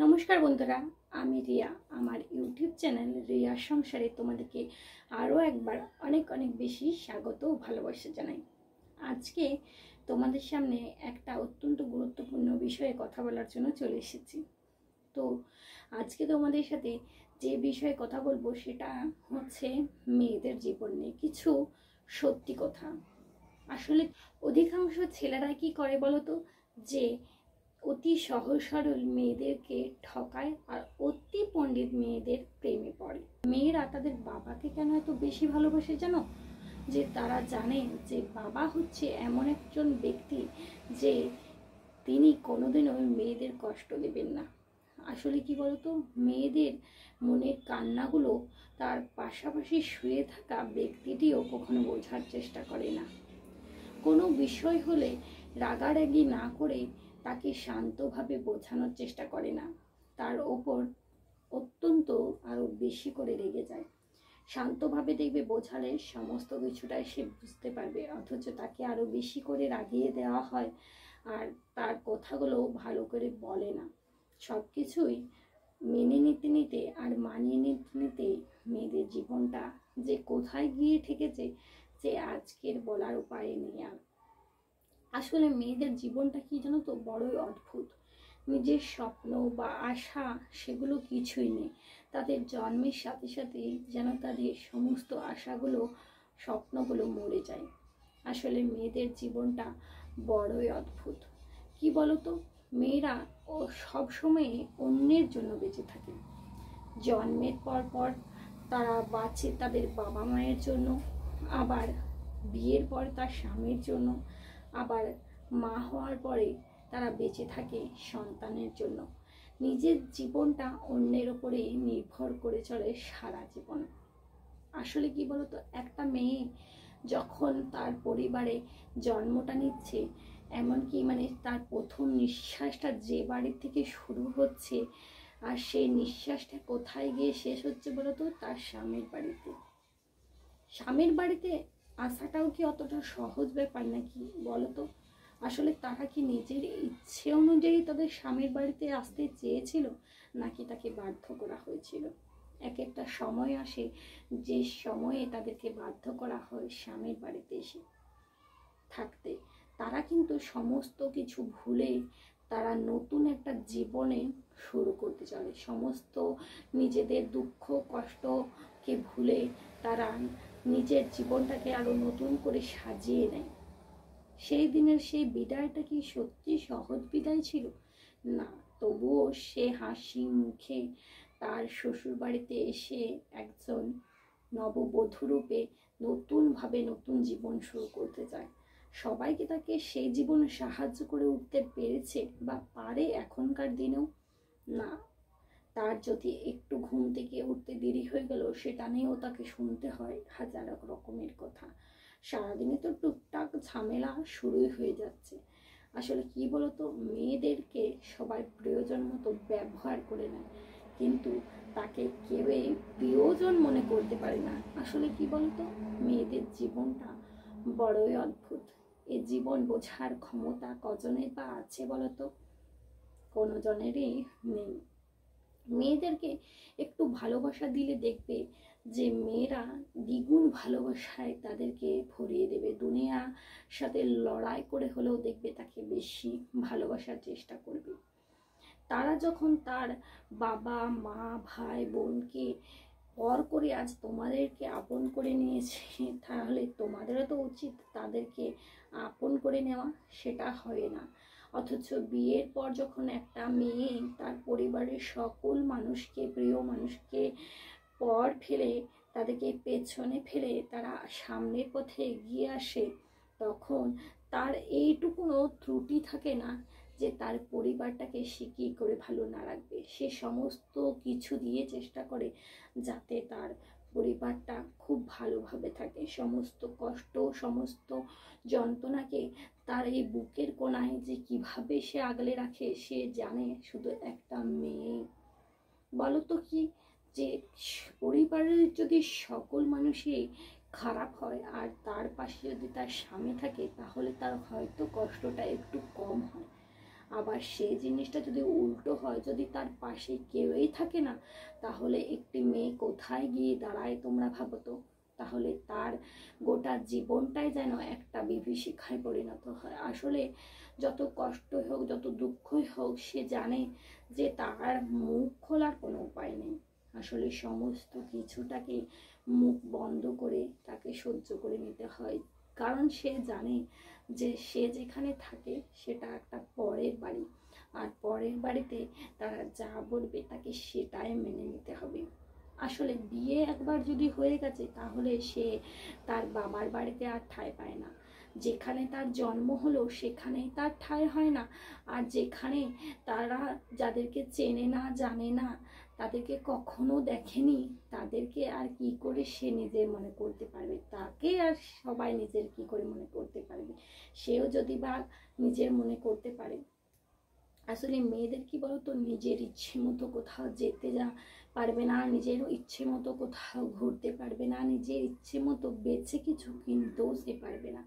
নমস্কার বন্ধুরা, আমি রিয়া। আমার ইউটিউব চ্যানেল রিয়ার সংসারে তোমাদেরকে আরও একবার অনেক অনেক বেশি স্বাগত ও ভালোবাসা জানাই। আজকে তোমাদের সামনে একটা অত্যন্ত গুরুত্বপূর্ণ বিষয়ে কথা বলার জন্য চলে এসেছি। তো আজকে তোমাদের সাথে যে বিষয়ে কথা বলবো সেটা হচ্ছে মেয়েদের জীবন নিয়ে কিছু সত্যি কথা। আসলে অধিকাংশ ছেলেরা কি করে বলতো, যে অতি সহজ সরল মেয়েদেরকে ঠকায় আর অতি পণ্ডিত মেয়েদের প্রেমে পড়ে। মেয়েরা তাদের বাবাকে কেন এত বেশি ভালোবাসে জানো? যে তারা জানে যে বাবা হচ্ছে এমন একজন ব্যক্তি যে তিনি কোনোদিনও মেয়েদের কষ্ট দেবেন না। আসলে কি বলতো, মেয়েদের মনের কান্নাগুলো তার পাশাপাশি শুয়ে থাকা ব্যক্তিটিও কখনো বোঝার চেষ্টা করে না। কোনো বিষয় হলে রাগারাগি না করে তাকে শান্তভাবে বোঝানোর চেষ্টা করে না, তার ওপর অত্যন্ত আরও বেশি করে রেগে যায়। শান্তভাবে দেখবে বোঝালে সমস্ত কিছুটাই সে বুঝতে পারবে, অথচ তাকে আরও বেশি করে রাগিয়ে দেওয়া হয় আর তার কথাগুলো ভালো করে বলে না। সব কিছুই মেনে নিতে নিতে আর মানিয়ে নিতে নিতে মেয়েদের জীবনটা যে কোথায় গিয়ে ঠেকেছে যে আজকের বলার উপায় নেই আর। আসলে মেয়েদের জীবনটা কি জানো তো, বড়ই অদ্ভুত। নিজের স্বপ্ন বা আশা সেগুলো কিছুই নেই। তাদের জন্মের সাথে সাথেই যেন তাদের সমস্ত আশাগুলো স্বপ্নগুলো মরে যায়। আসলে মেয়েদের জীবনটা বড়ই অদ্ভুত। কি বলতো, মেয়েরা সব সময় অন্যের জন্য বেঁচে থাকে। জন্মের পর পর তারা বাঁচে তাদের বাবা মায়ের জন্য, আবার বিয়ের পর তার স্বামীর জন্য, আবার মা হওয়ার পরে তারা বেঁচে থাকে সন্তানের জন্য। নিজের জীবনটা অন্যের উপরে নির্ভর করে চলে সারা জীবন। আসলে কি বলতো, একটা মেয়ে যখন তার পরিবারে জন্মটা নিচ্ছে, এমনকি তার প্রথম নিঃশ্বাসটা যে বাড়ির থেকে শুরু হচ্ছে আর সেই নিঃশ্বাসটা কোথায় গিয়ে শেষ হচ্ছে বলতো, তার স্বামীর বাড়িতে। স্বামীর বাড়িতে আসাটাও কি অতটা সহজ ব্যাপার নাকি বলতো? আসলে তারা কি নিজের ইচ্ছে অনুযায়ী তাদের স্বামীর বাড়িতে আসতে চেয়েছিল, নাকি তাকে বাধ্য করা হয়েছিল? এক একটা সময় আসে যে সময়ে তাদেরকে বাধ্য করা হয় স্বামীর বাড়িতে এসে থাকতে। তারা কিন্তু সমস্ত কিছু ভুলে তারা নতুন একটা জীবনে শুরু করতে চলে। সমস্ত নিজেদের দুঃখ কষ্টকে ভুলে তারা নিজের জীবনটাকে আরো নতুন করে সাজিয়ে নেয়। সেই দিনের সেই বিদায়টা কি সত্যি সহজ বিদায় ছিল? না, তবুও সে হাসি মুখে তার শ্বশুর বাড়িতে এসে একজন নববধূ রূপে নতুনভাবে নতুন জীবন শুরু করতে চায়। সবাই কি তাকে সেই জীবনে সাহায্য করে উঠতে পেরেছে বা পারে এখনকার দিনেও? না। তার যদি একটু ঘুম থেকে উঠতে দেরি হয়ে গেল, সেটা নিয়েও তাকে শুনতে হয় হাজার রকমের কথা। সারাদিনে তো টুকটাক ঝামেলা শুরুই হয়ে যাচ্ছে। আসলে কি বলতো, মেয়েদেরকে সবাই প্রয়োজন মতো ব্যবহার করে নেয়, কিন্তু তাকে কেউই প্রিয়জন মনে করতে পারে না। আসলে কি বলতো, মেয়েদের জীবনটা বড়ই অদ্ভুত। এ জীবন বোঝার ক্ষমতা কজনের বা আছে বলতো? কোনো জনেরই নেই। মেয়েদেরকে একটু ভালোবাসা দিলে দেখবে যে মেয়েরা দ্বিগুণ ভালোবাসায় তাদেরকে ভরিয়ে দেবে। দুনিয়ার সাথে লড়াই করে হলেও দেখবে তাকে বেশি ভালোবাসার চেষ্টা করবে। তারা যখন তার বাবা মা ভাই বোনকে পর করে আজ তোমাদেরকে আপন করে নিয়েছে, তাহলে তোমাদেরও তো উচিত তাদেরকে আপন করে নেওয়া। সেটা হয় না। অথচ বিয়ের পর যখন একটা মেয়ে তার পরিবারের সকল মানুষকে, প্রিয় মানুষকে পর ফেলে, তাদেরকে পেছনে ফেলে তারা সামনের পথে এগিয়ে আসে, তখন তার এইটুকুনো ত্রুটি থাকে না যে তার পরিবারটাকে সে কী করে ভালো না রাখবে। সে সমস্ত কিছু দিয়ে চেষ্টা করে যাতে তার পরিবারটা খুব ভালোভাবে থাকে। সমস্ত কষ্ট, সমস্ত যন্ত্রণাকে তার এই বুকের কোণায় যে কিভাবে সে আগলে রাখে, সে জানে শুধু একটা মেয়ে। বলো তো কি, যে পরিবারের যদি সকল মানুষই খারাপ হয় আর তার পাশে যদি তার স্বামী থাকে, তাহলে তার হয়তো কষ্টটা একটু কম হয়। আবার সেই জিনিসটা যদি উল্টো হয়, যদি তার পাশে কেউই থাকে না, তাহলে একটি মেয়ে কোথায় গিয়ে দাঁড়ায় তোমরা ভাবো তো। তাহলে তার গোটা জীবনটাই যেন একটা বিভীষিকায় পরিণত হয়। আসলে যত কষ্টই হোক, যত দুঃখই হোক, সে জানে যে তার মুখ খোলার কোনো উপায় নেই। আসলে সমস্ত কিছুটাকে মুখ বন্ধ করে তাকে সহ্য করে নিতে হয়, কারণ সে জানে যে সে যেখানে থাকে সেটা একটা পরের বাড়ি, আর পরের বাড়িতে তারা যা বলবে তাকে সেটাই মেনে নিতে হবে। আসলে বিয়ে একবার যদি হয়ে গেছে, তাহলে সে তার বাবার বাড়িতে আর ঠাঁই পায় না। যেখানে তার জন্ম হলো সেখানেই তার ঠাঁই হয় না। আর যেখানে তারা যাদেরকে চেনে না, জানে না, তাদেরকে কখনো দেখেনি, তাদেরকে আর কি করে সে নিজের মনে করতে পারবে? তাকে আর সবাই নিজের কি করে মনে করতে পারবে? সেও যদি বা নিজের মনে করতে পারে। আসলে মেয়েদের কি বলতো, নিজের ইচ্ছে মতো কোথাও যেতে পারবে না, নিজের ইচ্ছে মতো কোথাও ঘুরতে পারবে না, নিজের ইচ্ছে মতো বেছে কিছু কিনতেও সে পারবে না।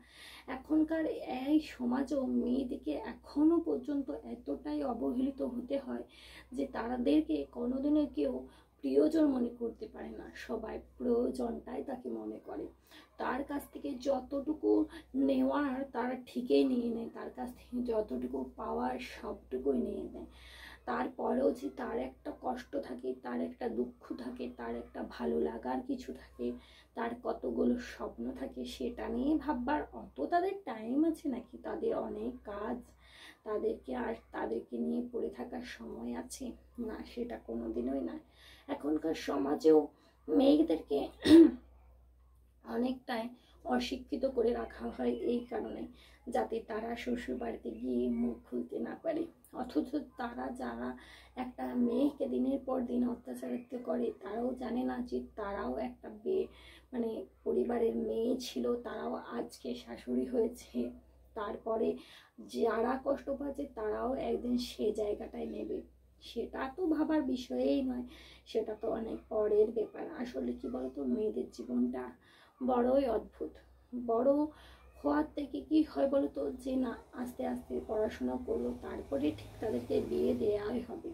এখনকার এই সমাজেও মেয়েদেরকে এখনো পর্যন্ত এতটাই অবহেলিত হতে হয় যে তাদেরকে কোনোদিনও কেউ প্রিয়জন মনে করতে পারে না। সবাই প্রয়োজনটাই তাকে মনে করে। তার কাছ থেকে যতটুকু নেওয়ার তারা ঠিকই নিয়ে নেয়, তার কাছ থেকে যতটুকু পাওয়ার সবটুকুই নিয়ে নেয়। তারপরেও যে তার একটা কষ্ট থাকে, তার একটা দুঃখ থাকে, তার একটা ভালো লাগার কিছু থাকে, তার কতগুলো স্বপ্ন থাকে, সেটা নিয়ে ভাববার অত তাদের টাইম আছে নাকি? তাদের অনেক কাজ, তাদেরকে নিয়ে পড়ে থাকার সময় আছে না? সেটা কোনোদিনই না। এখনকার সমাজেও মেয়েদেরকে অনেকটাই অশিক্ষিত করে রাখা হয় এই কারণে, যাতে তারা শ্বশুর বাড়িতে গিয়ে মুখ খুলতে না পারে। অথচ তারা যারা একটা মেয়েকে দিনের পর দিন অত্যাচারিত করে, তারাও জানে না যে তারাও একটা মানে পরিবারের মেয়ে ছিল, তারাও আজকে শাশুড়ি হয়েছে। তারপরে যারা কষ্ট পাচ্ছে তারাও একদিন সে জায়গাটায় নেবে। সেটা তো ভাবার বিষয়েই নয়, সেটা তো অনেক পরের ব্যাপার। আসলে কি বলতো, মেয়েদের জীবনটা বড়ই অদ্ভুত। বড় হওয়ার থেকে কি হয় বলতো, যে না আস্তে আস্তে পড়াশোনা করলো, তারপরে ঠিক তাদেরকে বিয়ে দেওয়াই হবে।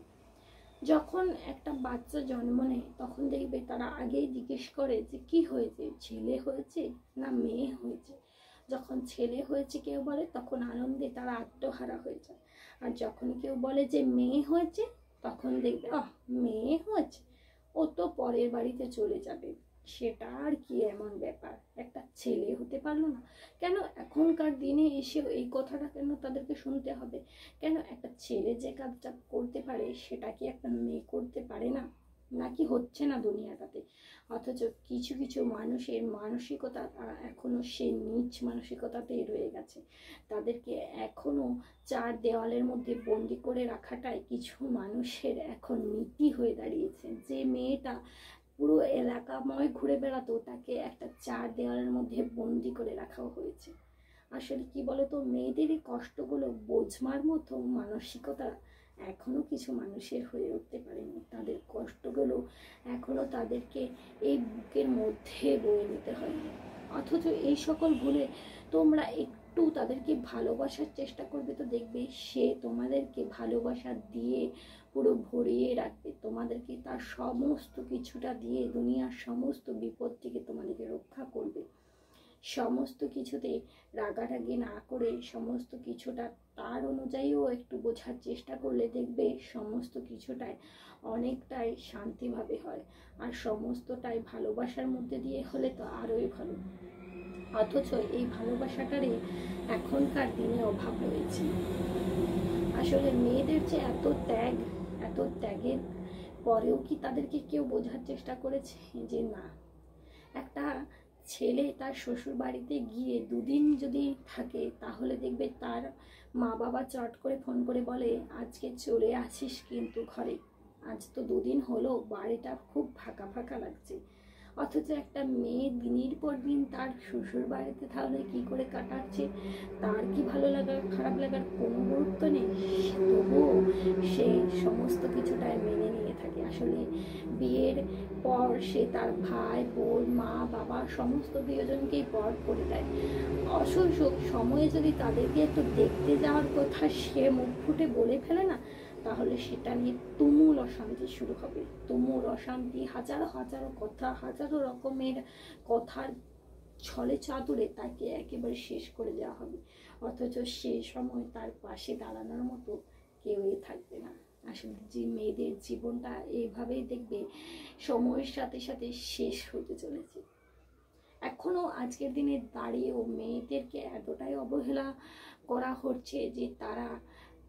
যখন একটা বাচ্চা জন্ম নেয়, তখন দেখবে তারা আগেই জিজ্ঞেস করে যে কি হয়েছে, ছেলে হয়েছে না মেয়ে হয়েছে। যখন ছেলে হয়েছে কেউ বলে, তখন আনন্দে তারা আত্মহারা হয়ে যায়। আর যখন কেউ বলে যে মেয়ে হয়েছে, তখন দেখবে মেয়ে হয়েছে, ও তো পরের বাড়িতে চলে যাবে। সেটা আর কি এমন ব্যাপার, একটা ছেলে হতে পারলো না কেন? এখনকার দিনে এসেও এই কথাটা কেন তাদেরকে শুনতে হবে? কেন একটা ছেলে যে কাজটা করতে পারে, সেটা কি একটা মেয়ে করতে পারে না? নাকি হচ্ছে না দুনিয়াটাতে? অথচ কিছু কিছু মানুষের মানসিকতা এখনো সেই নীচ মানসিকতাতেই রয়ে গেছে। তাদেরকে এখনো চার দেওয়ালের মধ্যে বন্দি করে রাখাটাই কিছু মানুষের এখন নীতি হয়ে দাঁড়িয়েছে। যে মেয়েটা পুরো এলাকাময় ঘুরে বেড়াতো, তাকে একটা চার দেওয়ালের মধ্যে বন্দি করে রাখাও হয়েছে। আসলে কি বলতো, মেয়েদের এই কষ্টগুলো বোঝবার মতো মানসিকতা এখনো কিছু মানুষের হয়ে উঠতে পারেনি। তাদের কষ্টগুলো এখনো তাদেরকে এই বুকের মধ্যে বয়ে নিতে হয়। অথচ এই সকল ভুলে তোমরা একটু তাদেরকে ভালোবাসার চেষ্টা করবে, তো দেখবে সে তোমাদেরকে ভালোবাসা দিয়ে পুরো ভরিয়ে রাখবে। তোমাদেরকে তার সমস্ত কিছুটা দিয়ে দুনিয়ার সমস্ত বিপদ থেকে তোমাদেরকে রক্ষা করবে। সমস্ত কিছুতে রাগারাগি না করে সমস্ত কিছুটা তার অনুযায়ীও একটু বোঝার চেষ্টা করলে দেখবে সমস্ত কিছুটাই অনেকটাই শান্তিভাবে হয়। আর সমস্তটাই ভালোবাসার মধ্যে দিয়ে হলে তো আরোই ভালো। অথচ এই ভালোবাসাটারই এখনকার দিনে অভাব রয়েছে। আসলে মেয়েদের যে এত ত্যাগের পরেও কি তাদেরকে কেউ বোঝার চেষ্টা করেছে যে না, একটা ছেলে তার শ্বশুর বাড়িতে গিয়ে দুদিন যদি থাকে, তাহলে দেখবে তার মা বাবা চট করে ফোন করে বলে আজকে চলে আসিস কিন্তু ঘরে, আজ তো দুদিন হলো, বাড়িটা খুব ফাঁকা ফাঁকা লাগছে। অথচ একটা মেয়ে দিনের পর দিন তার শ্বশুর বাড়িতে তাহলে কি করে কাটাচ্ছে, তার কি ভালো লাগার খারাপ লাগার কোনো গুরুত্ব নেই, তবুও সে সমস্ত কিছুটাই মেনে নিয়ে থাকে। আসলে বিয়ের পর সে তার ভাই বোন মা বাবা সমস্ত প্রিয়জনকেই পর করে দেয়। অসুখ সময়ে যদি তাদেরকে একটু দেখতে যাওয়ার কথা সে মুখ ফুটে বলে ফেলে না, তাহলে সেটা নিয়ে তুমুল অশান্তি শুরু হবে। তুমুল অশান্তি, হাজারো হাজারো কথা, হাজারো রকমের কথার ছলে চাতুরে তাকে একেবারে শেষ করে দেওয়া হবে। অথচ সে সময় তার পাশে দাঁড়ানোর মতো কেউই থাকবে না। আসলে যে মেয়েদের জীবনটা এইভাবেই দেখবে সময়ের সাথে সাথে শেষ হতে চলেছে। এখনো আজকের দিনে দাঁড়িয়েও মেয়েদেরকে এতটাই অবহেলা করা হচ্ছে যে তারা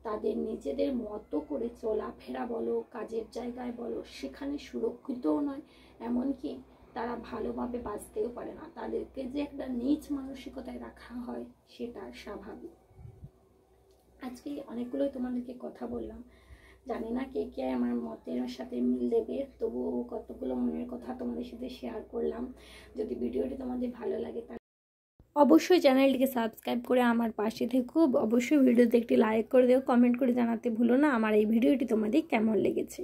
তাদের নিজেদের মতো করে চলাফেরা বলো, কাজের জায়গায় বলো, সেখানে সুরক্ষিতও নয়, এমনকি তারা ভালোভাবে বাঁচতেও পারে না। তাদেরকে যে একটা নীচ মানসিকতায় রাখা হয় সেটা স্বাভাবিক। আজকে অনেকগুলোই তোমাদেরকে কথা বললাম, জানি না কে কে আমার মতের সাথে মিল দেবে, তবুও কতগুলো মনের কথা তোমাদের সাথে শেয়ার করলাম। যদি ভিডিওটি তোমাদের ভালো লাগে তাহলে অবশ্যই চ্যানেলটিকে সাবস্ক্রাইব করে আমার পাশে থেকো। অবশ্যই ভিডিওতে একটি লাইক করে দিও, কমেন্ট করে জানাতে ভুলো না আমার এই ভিডিওটি তোমাদের কেমন লেগেছে।